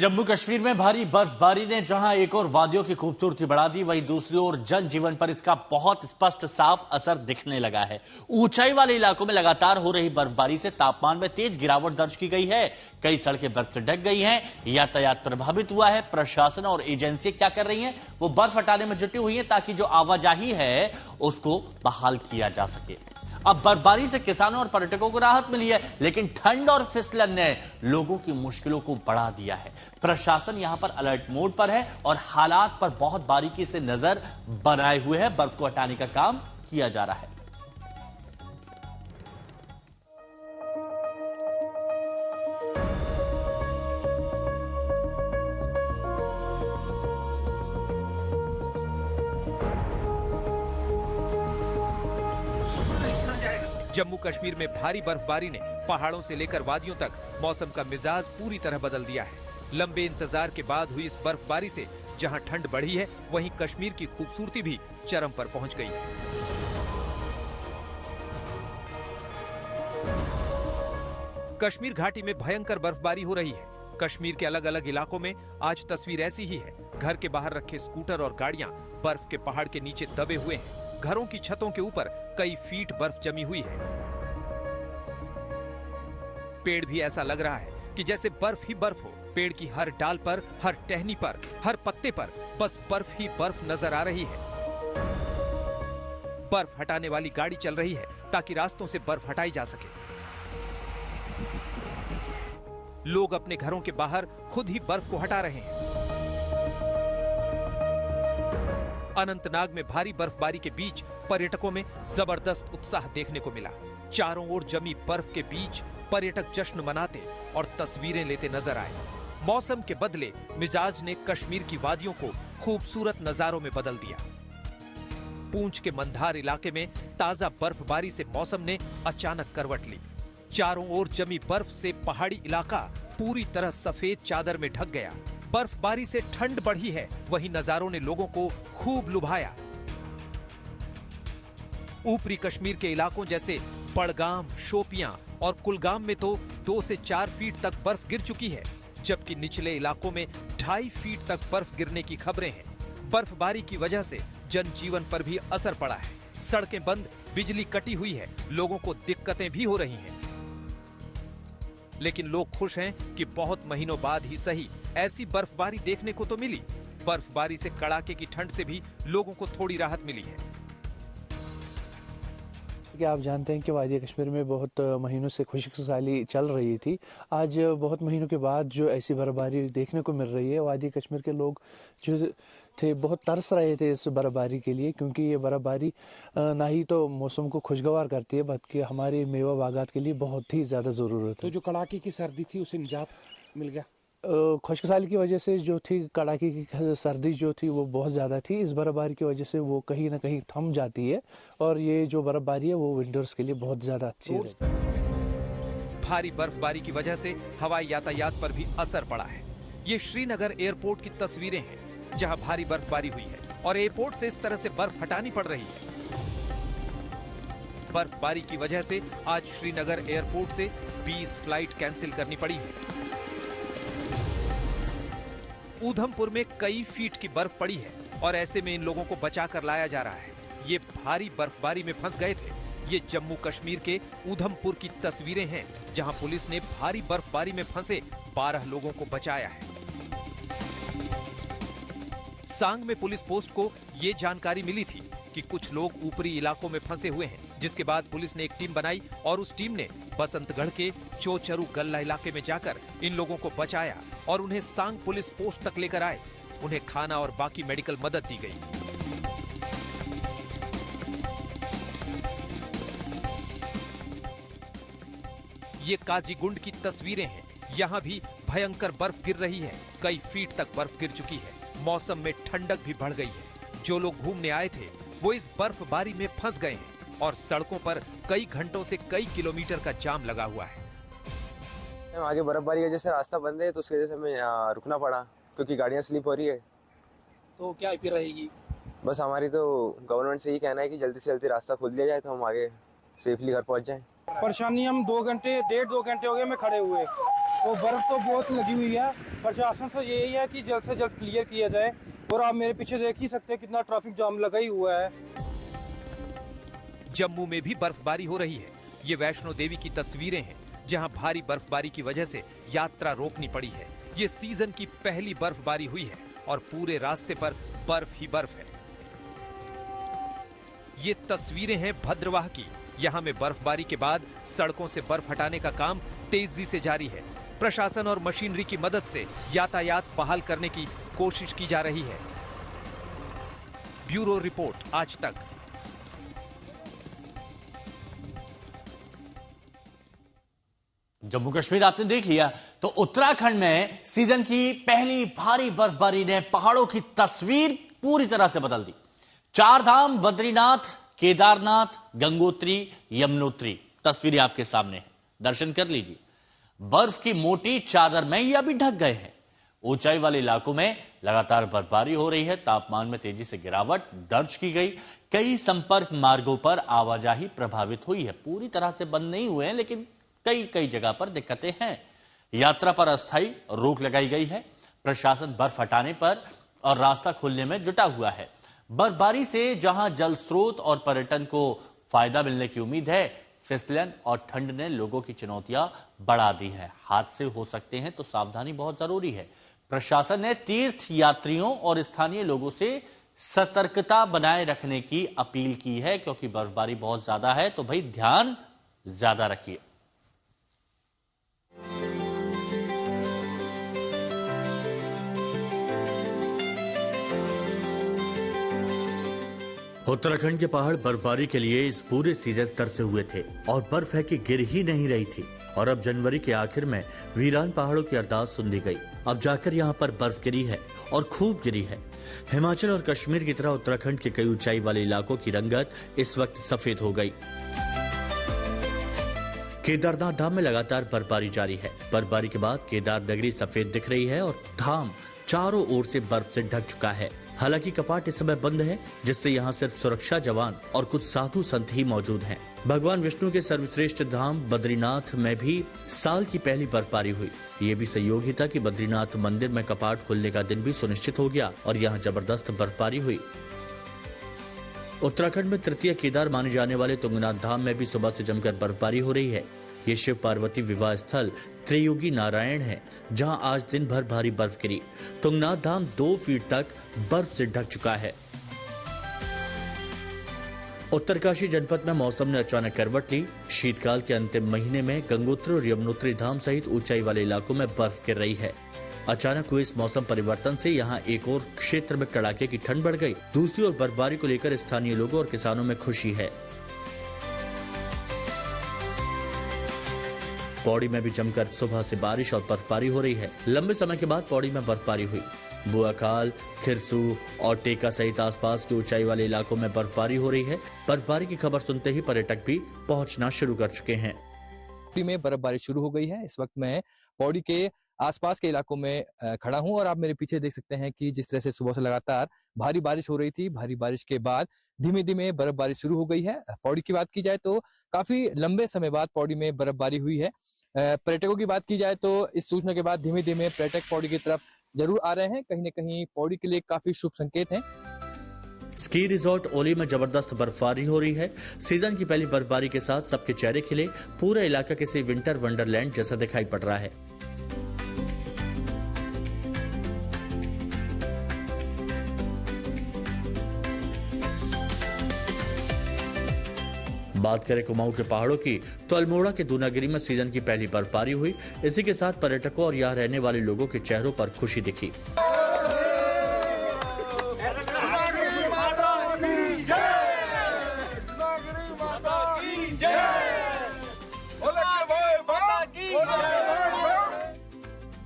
जम्मू कश्मीर में भारी बर्फबारी ने जहां एक और वादियों की खूबसूरती बढ़ा दी, वहीं दूसरी ओर जनजीवन पर इसका बहुत स्पष्ट साफ असर दिखने लगा है। ऊंचाई वाले इलाकों में लगातार हो रही बर्फबारी से तापमान में तेज गिरावट दर्ज की गई है। कई सड़कें बर्फ से ढक गई हैं, यातायात प्रभावित हुआ है। प्रशासन और एजेंसियां क्या कर रही हैं? वो बर्फ हटाने में जुटी हुई हैं ताकि जो आवाजाही है उसको बहाल किया जा सके। अब बर्फबारी से किसानों और पर्यटकों को राहत मिली है, लेकिन ठंड और फिसलन ने लोगों की मुश्किलों को बढ़ा दिया है। प्रशासन यहां पर अलर्ट मोड पर है और हालात पर बहुत बारीकी से नजर बनाए हुए है। बर्फ को हटाने का काम किया जा रहा है। जम्मू कश्मीर में भारी बर्फबारी ने पहाड़ों से लेकर वादियों तक मौसम का मिजाज पूरी तरह बदल दिया है। लंबे इंतजार के बाद हुई इस बर्फबारी से जहां ठंड बढ़ी है, वहीं कश्मीर की खूबसूरती भी चरम पर पहुंच गई है। कश्मीर घाटी में भयंकर बर्फबारी हो रही है। कश्मीर के अलग अलग इलाकों में आज तस्वीर ऐसी ही है। घर के बाहर रखे स्कूटर और गाड़ियां बर्फ के पहाड़ के नीचे दबे हुए हैं। घरों की छतों के ऊपर कई फीट बर्फ जमी हुई है। पेड़ भी ऐसा लग रहा है कि जैसे बर्फ ही बर्फ हो। पेड़ की हर डाल पर, हर टहनी पर, हर पत्ते पर बस बर्फ ही बर्फ नजर आ रही है। बर्फ हटाने वाली गाड़ी चल रही है ताकि रास्तों से बर्फ हटाई जा सके। लोग अपने घरों के बाहर खुद ही बर्फ को हटा रहे हैं। अनंतनाग में भारी बर्फबारी के बीच पर्यटकों में जबरदस्त उत्साह देखने को मिला। चारों ओर जमी बर्फ के बीच पर्यटक जश्न मनाते और तस्वीरें लेते नजर आए। मौसम के बदले मिजाज ने कश्मीर की वादियों को खूबसूरत नजारों में बदल दिया। पूंछ के मंधार इलाके में ताजा बर्फबारी से मौसम ने अचानक करवट ली। चारों ओर जमी बर्फ से पहाड़ी इलाका पूरी तरह सफेद चादर में ढक गया। बर्फबारी से ठंड बढ़ी है, वहीं नजारों ने लोगों को खूब लुभाया। ऊपरी कश्मीर के इलाकों जैसे बड़गाम, शोपियां और कुलगाम में तो 2 से 4 फीट तक बर्फ गिर चुकी है, जबकि निचले इलाकों में 2.5 फीट तक बर्फ गिरने की खबरें हैं। बर्फबारी की वजह से जनजीवन पर भी असर पड़ा है। सड़कें बंद, बिजली कटी हुई है, लोगों को दिक्कतें भी हो रही हैं। लेकिन लोग खुश हैं कि बहुत महीनों बाद ही सही ऐसी बर्फबारी देखने को तो मिली। बर्फबारी से कड़ाके की ठंड से भी लोगों को थोड़ी राहत मिली है। कि आप जानते हैं कि वादी कश्मीर में बहुत महीनों से खुशहाली चल रही थी। आज बहुत महीनों के बाद जो ऐसी बर्फबारी देखने को मिल रही है, वादी कश्मीर के लोग जो थे बहुत तरस रहे थे इस बर्फबारी के लिए, क्योंकि ये बर्फबारी ना ही तो मौसम को खुशगवार करती है बल्कि हमारे मेवा बागात के लिए बहुत ही ज़्यादा ज़रूरत है। तो जो कड़ाके की सर्दी थी उसे निजात मिल गया। खुशहाली की वजह से जो थी कड़ाके की सर्दी जो थी वो बहुत ज़्यादा थी। इस बर्फबारी की वजह से वो कहीं ना कहीं थम जाती है और ये जो बर्फबारी है वो विंटर्स के लिए बहुत ज़्यादा अच्छी है। भारी बर्फबारी की वजह से हवाई यातायात पर भी असर पड़ा है। ये श्रीनगर एयरपोर्ट की तस्वीरें हैं, जहां भारी बर्फबारी हुई है और एयरपोर्ट से इस तरह से बर्फ हटानी पड़ रही है। बर्फबारी की वजह से आज श्रीनगर एयरपोर्ट से 20 फ्लाइट कैंसिल करनी पड़ी है। ऊधमपुर में कई फीट की बर्फ पड़ी है और ऐसे में इन लोगों को बचाकर लाया जा रहा है। ये भारी बर्फबारी में फंस गए थे। ये जम्मू कश्मीर के ऊधमपुर की तस्वीरें हैं, जहां पुलिस ने भारी बर्फबारी में फंसे 12 लोगों को बचाया है। सांग में पुलिस पोस्ट को ये जानकारी मिली थी कि कुछ लोग ऊपरी इलाकों में फंसे हुए हैं, जिसके बाद पुलिस ने एक टीम बनाई और उस टीम ने बसंतगढ़ के चोचरू गल्ला इलाके में जाकर इन लोगों को बचाया और उन्हें सांग पुलिस पोस्ट तक लेकर आए। उन्हें खाना और बाकी मेडिकल मदद दी गई। ये काजीगुंड की तस्वीरें हैं। यहाँ भी भयंकर बर्फ गिर रही है। कई फीट तक बर्फ गिर चुकी है। मौसम में ठंडक भी बढ़ गई है। जो लोग घूमने आए थे वो इस बर्फबारी में फंस गए हैं और सड़कों पर कई घंटों से कई किलोमीटर का जाम लगा हुआ है। आगे बर्फबारी की वजह से रास्ता बंद है, तो उसकी वजह से हमें रुकना पड़ा क्योंकि गाड़ियां स्लिप हो रही है। तो क्या अपील रहेगी? बस हमारी तो गवर्नमेंट से ही कहना है कि जल्दी से जल्दी रास्ता खोल दिया जाए तो हम आगे सेफली घर पहुंच जाएं। परेशानी हम 2 घंटे 1.5-2 घंटे हो गए हमें खड़े हुए, तो बर्फ तो बहुत लगी हुई है। प्रशासन से यही है कि जल्द से जल्द क्लियर किया जाए। और आप मेरे पीछे देख ही सकते हैं कितना ट्रैफिक जाम लगा ही हुआ है। जम्मू में भी बर्फबारी हो रही है। ये वैष्णो देवी की तस्वीरें हैं, जहां भारी बर्फबारी की वजह से यात्रा रोकनी पड़ी है। ये सीजन की पहली बर्फबारी हुई है और पूरे रास्ते पर बर्फ ही बर्फ है। ये तस्वीरें हैं भद्रवाह की। यहां में बर्फबारी के बाद सड़कों से बर्फ हटाने का काम तेजी से जारी है। प्रशासन और मशीनरी की मदद से यातायात बहाल करने की कोशिश की जा रही है। ब्यूरो रिपोर्ट, आज तक। जम्मू कश्मीर आपने देख लिया, तो उत्तराखंड में सीजन की पहली भारी बर्फबारी ने पहाड़ों की तस्वीर पूरी तरह से बदल दी। चार धाम, बद्रीनाथ, केदारनाथ, गंगोत्री, यमुनोत्री तस्वीरें आपके सामने हैं, दर्शन कर लीजिए। बर्फ की मोटी चादर में ये अभी ढक गए हैं। ऊंचाई वाले इलाकों में लगातार बर्फबारी हो रही है। तापमान में तेजी से गिरावट दर्ज की गई। कई संपर्क मार्गों पर आवाजाही प्रभावित हुई है। पूरी तरह से बंद नहीं हुए हैं, लेकिन कई जगह पर दिक्कतें हैं। यात्रा पर अस्थायी रोक लगाई गई है। प्रशासन बर्फ हटाने पर और रास्ता खोलने में जुटा हुआ है। बर्फबारी से जहां जल स्रोत और पर्यटन को फायदा मिलने की उम्मीद है, फिसलन और ठंड ने लोगों की चुनौतियां बढ़ा दी हैं। हादसे हो सकते हैं, तो सावधानी बहुत जरूरी है। प्रशासन ने तीर्थ यात्रियों और स्थानीय लोगों से सतर्कता बनाए रखने की अपील की है, क्योंकि बर्फबारी बहुत ज्यादा है, तो भाई ध्यान ज्यादा रखिए। उत्तराखंड के पहाड़ बर्फबारी के लिए इस पूरे सीजन तरसे हुए थे और बर्फ है कि गिर ही नहीं रही थी। और अब जनवरी के आखिर में वीरान पहाड़ों की अरदास सुन ली गई। अब जाकर यहाँ पर बर्फ गिरी है और खूब गिरी है। हिमाचल और कश्मीर की तरह उत्तराखंड के कई ऊंचाई वाले इलाकों की रंगत इस वक्त सफेद हो गई। केदारनाथ धाम में लगातार बर्फबारी जारी है। बर्फबारी के बाद केदार नगरी सफेद दिख रही है और धाम चारों ओर से बर्फ से ढक चुका है। हालांकि कपाट इस समय बंद है, जिससे यहाँ सिर्फ सुरक्षा जवान और कुछ साधु संत ही मौजूद हैं। भगवान विष्णु के सर्वश्रेष्ठ धाम बद्रीनाथ में भी साल की पहली बर्फबारी हुई। ये भी संयोग ही था कि बद्रीनाथ मंदिर में कपाट खुलने का दिन भी सुनिश्चित हो गया और यहाँ जबरदस्त बर्फबारी हुई। उत्तराखंड में तृतीय केदार माने जाने वाले तुंगनाथ धाम में भी सुबह से जमकर बर्फबारी हो रही है। ये शिव पार्वती विवाह स्थल त्रियुगी नारायण है, जहां आज दिन भर भारी बर्फ गिरी। तुंगनाथ धाम 2 फीट तक बर्फ से ढक चुका है। उत्तरकाशी जनपद में मौसम ने अचानक करवट ली। शीतकाल के अंतिम महीने में गंगोत्री और यमुनोत्री धाम सहित ऊंचाई वाले इलाकों में बर्फ गिर रही है। अचानक हुए इस मौसम परिवर्तन से यहां एक और क्षेत्र में कड़ाके की ठंड बढ़ गई। दूसरी ओर बर्फबारी को लेकर स्थानीय लोगों और किसानों में खुशी है। पौड़ी में भी जमकर सुबह से बारिश और बर्फबारी हो रही है। लंबे समय के बाद पौड़ी में बर्फबारी हुई। बुआखाल, खिरसू और टेका सहित आसपास के ऊंचाई वाले इलाकों में बर्फबारी हो रही है। बर्फबारी की खबर सुनते ही पर्यटक भी पहुंचना शुरू कर चुके हैं। पौड़ी में बर्फबारी शुरू हो गई है। इस वक्त मैं पौड़ी के आसपास के इलाकों में खड़ा हूं और आप मेरे पीछे देख सकते हैं कि जिस तरह से सुबह से लगातार भारी बारिश हो रही थी, भारी बारिश के बाद धीमे धीमे बर्फबारी शुरू हो गई है। पौड़ी की बात की जाए तो काफी लंबे समय बाद पौड़ी में बर्फबारी हुई है। पर्यटकों की बात की जाए तो इस सूचना के बाद धीमे धीमे पर्यटक पौड़ी की तरफ जरूर आ रहे हैं। कहीं न कहीं पौड़ी के लिए काफी शुभ संकेत हैं। स्की रिजॉर्ट ओली में जबरदस्त बर्फबारी हो रही है। सीजन की पहली बर्फबारी के साथ सबके चेहरे खिले। पूरा इलाका किसी विंटर वंडरलैंड जैसा दिखाई पड़ रहा है। बात करें कुमाऊं के पहाड़ों की, तो अल्मोड़ा के दूनागिरी में सीजन की पहली बर्फबारी हुई। इसी के साथ पर्यटकों और यहाँ रहने वाले लोगों के चेहरों पर खुशी दिखी।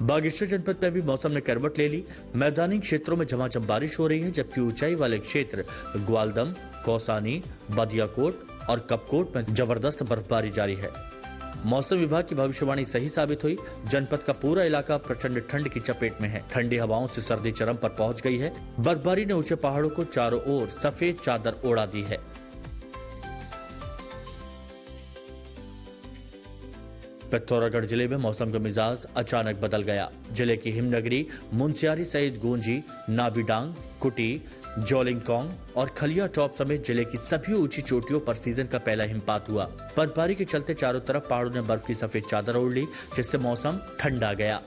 बागेश्वर जनपद में भी मौसम ने करवट ले ली। मैदानी क्षेत्रों में झमाझम बारिश हो रही है, जबकि ऊंचाई वाले क्षेत्र ग्वालदम, कौसानी, बदियाकोट और कपकोट में जबरदस्त बर्फबारी जारी है। मौसम विभाग की भविष्यवाणी सही साबित हुई। जनपद का पूरा इलाका प्रचंड ठंड की चपेट में है। ठंडी हवाओं से सर्दी चरम पर पहुंच गई है। बर्फबारी ने ऊंचे पहाड़ों को चारों ओर सफेद चादर ओढ़ा दी है। पिथौरागढ़ जिले में मौसम का मिजाज अचानक बदल गया। जिले की हिमनगरी मुनस्यारी सहित गूंजी, नाबीडांग, कुटी, जोलिंगकोंग और खलिया टॉप समेत जिले की सभी ऊंची चोटियों पर सीजन का पहला हिमपात हुआ। बर्फबारी के चलते चारों तरफ पहाड़ों ने बर्फ की सफेद चादर ओढ़ ली, जिससे मौसम ठंडा गया।